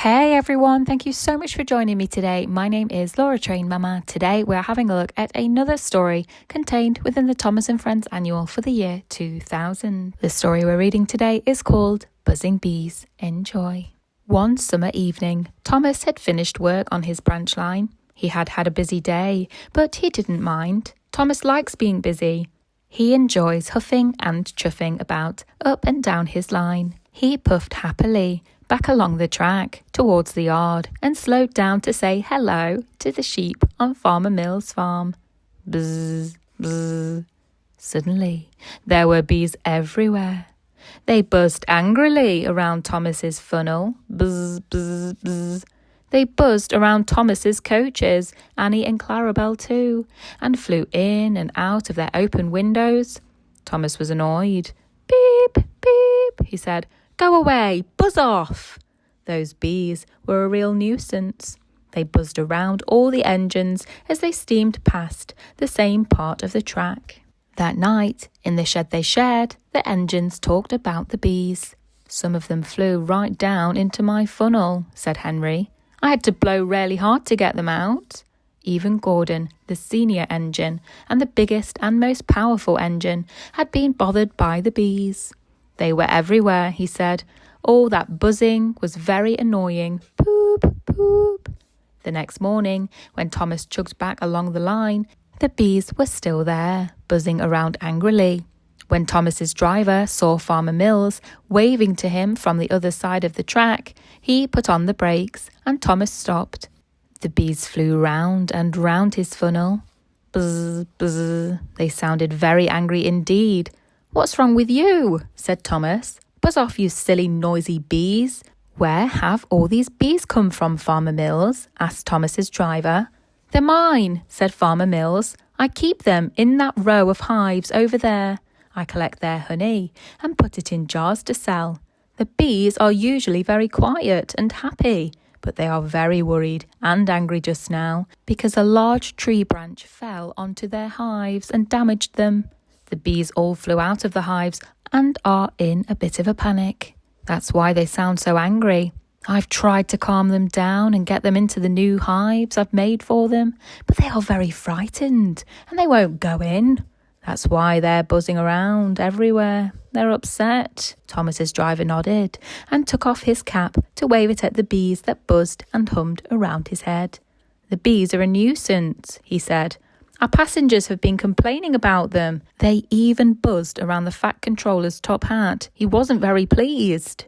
Hey everyone, thank you so much for joining me today. My name is Laura Train Mama. Today we're having a look at another story contained within the Thomas and Friends Annual for the year 2000. The story we're reading today is called Buzzing Bees. Enjoy. One summer evening, Thomas had finished work on his branch line. He had had a busy day, but he didn't mind. Thomas likes being busy. He enjoys huffing and chuffing about up and down his line. He puffed happily back along the track towards the yard and slowed down to say hello to the sheep on Farmer Mill's farm. Buzz, buzz. Suddenly, there were bees everywhere. They buzzed angrily around Thomas's funnel. Buzz, buzz, buzz. They buzzed around Thomas's coaches, Annie and Clarabelle too, and flew in and out of their open windows. Thomas was annoyed. Beep, beep, he said. Go away, buzz off. Those bees were a real nuisance. They buzzed around all the engines as they steamed past the same part of the track. That night, in the shed they shared, the engines talked about the bees. Some of them flew right down into my funnel, said Henry. I had to blow really hard to get them out. Even Gordon, the senior engine, and the biggest and most powerful engine, had been bothered by the bees. They were everywhere, he said. All that buzzing was very annoying. Poop, poop. The next morning, when Thomas chugged back along the line, the bees were still there, buzzing around angrily. When Thomas's driver saw Farmer Mills waving to him from the other side of the track, he put on the brakes and Thomas stopped. The bees flew round and round his funnel. Buzz, buzz. They sounded very angry indeed. What's wrong with you? Said Thomas. Buzz off, you silly noisy bees. Where have all these bees come from, Farmer Mills? Asked Thomas's driver. They're mine, said Farmer Mills. I keep them in that row of hives over there. I collect their honey and put it in jars to sell. The bees are usually very quiet and happy, but they are very worried and angry just now because a large tree branch fell onto their hives and damaged them. The bees all flew out of the hives and are in a bit of a panic. That's why they sound so angry. I've tried to calm them down and get them into the new hives I've made for them, but they are very frightened and they won't go in. That's why they're buzzing around everywhere. They're upset. Thomas's driver nodded and took off his cap to wave it at the bees that buzzed and hummed around his head. The bees are a nuisance, he said. Our passengers have been complaining about them. They even buzzed around the Fat Controller's top hat. He wasn't very pleased.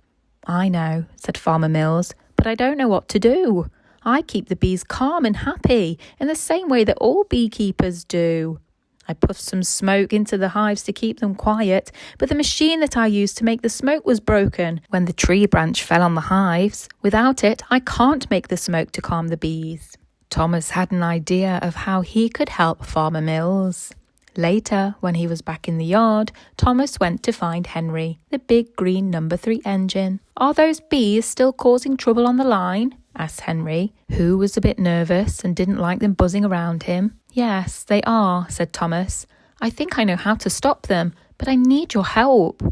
I know, said Farmer Mills, but I don't know what to do. I keep the bees calm and happy in the same way that all beekeepers do. I puffed some smoke into the hives to keep them quiet, but the machine that I used to make the smoke was broken when the tree branch fell on the hives. Without it, I can't make the smoke to calm the bees. Thomas had an idea of how he could help Farmer Mills. Later, when he was back in the yard, Thomas went to find Henry, the big green number 3 engine. Are those bees still causing trouble on the line? Asked Henry, who was a bit nervous and didn't like them buzzing around him. Yes, they are, said Thomas. I think I know how to stop them, but I need your help.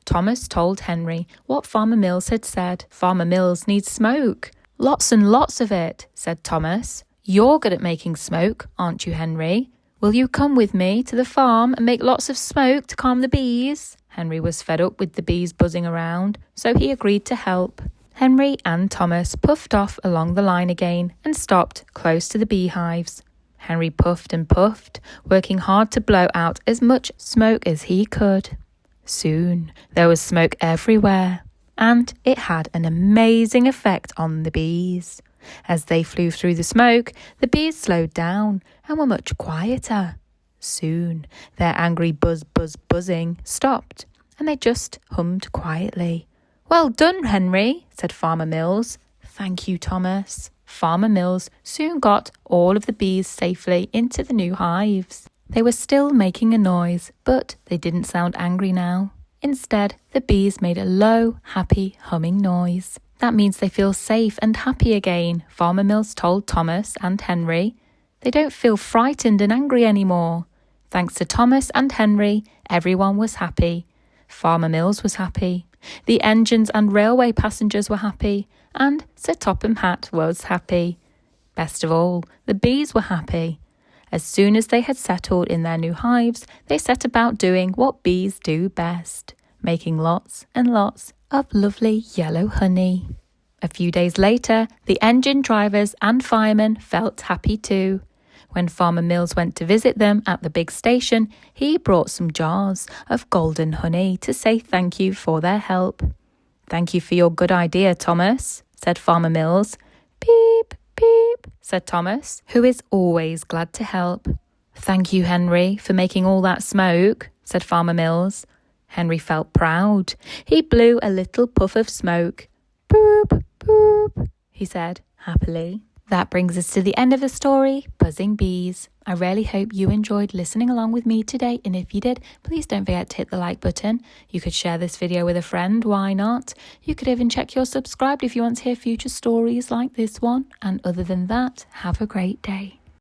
Thomas told Henry what Farmer Mills had said. Farmer Mills needs smoke. Lots and lots of it, said Thomas. You're good at making smoke, aren't you, Henry? Will you come with me to the farm and make lots of smoke to calm the bees? Henry was fed up with the bees buzzing around, so he agreed to help. Henry and Thomas puffed off along the line again and stopped close to the beehives. Henry puffed and puffed, working hard to blow out as much smoke as he could. Soon there was smoke everywhere, and it had an amazing effect on the bees. As they flew through the smoke, the bees slowed down and were much quieter. Soon their angry buzzing stopped, and they just hummed quietly. Well done, Henry, said Farmer Mills. Thank you, Thomas. Farmer Mills soon got all of the bees safely into the new hives. They were still making a noise, but they didn't sound angry now. Instead, the bees made a low, happy, humming noise. That means they feel safe and happy again, Farmer Mills told Thomas and Henry. They don't feel frightened and angry anymore. Thanks to Thomas and Henry, everyone was happy. Farmer Mills was happy, The engines and railway passengers were happy, and Sir Topham Hatt was happy. Best of all, the bees were happy. As soon as they had settled in their new hives, they set about doing what bees do best, making lots and lots of lovely yellow honey. A few days later, the engine drivers and firemen felt happy too. When Farmer Mills went to visit them at the big station, he brought some jars of golden honey to say thank you for their help. "Thank you for your good idea, Thomas," said Farmer Mills. "Beep, beep," said Thomas, who is always glad to help. "Thank you, Henry, for making all that smoke," said Farmer Mills. Henry felt proud. He blew a little puff of smoke. "Boop, boop," he said happily. That brings us to the end of the story, Buzzing Bees. I really hope you enjoyed listening along with me today, and if you did, please don't forget to hit the like button. You could share this video with a friend, why not? You could even check you're subscribed if you want to hear future stories like this one. And other than that, have a great day.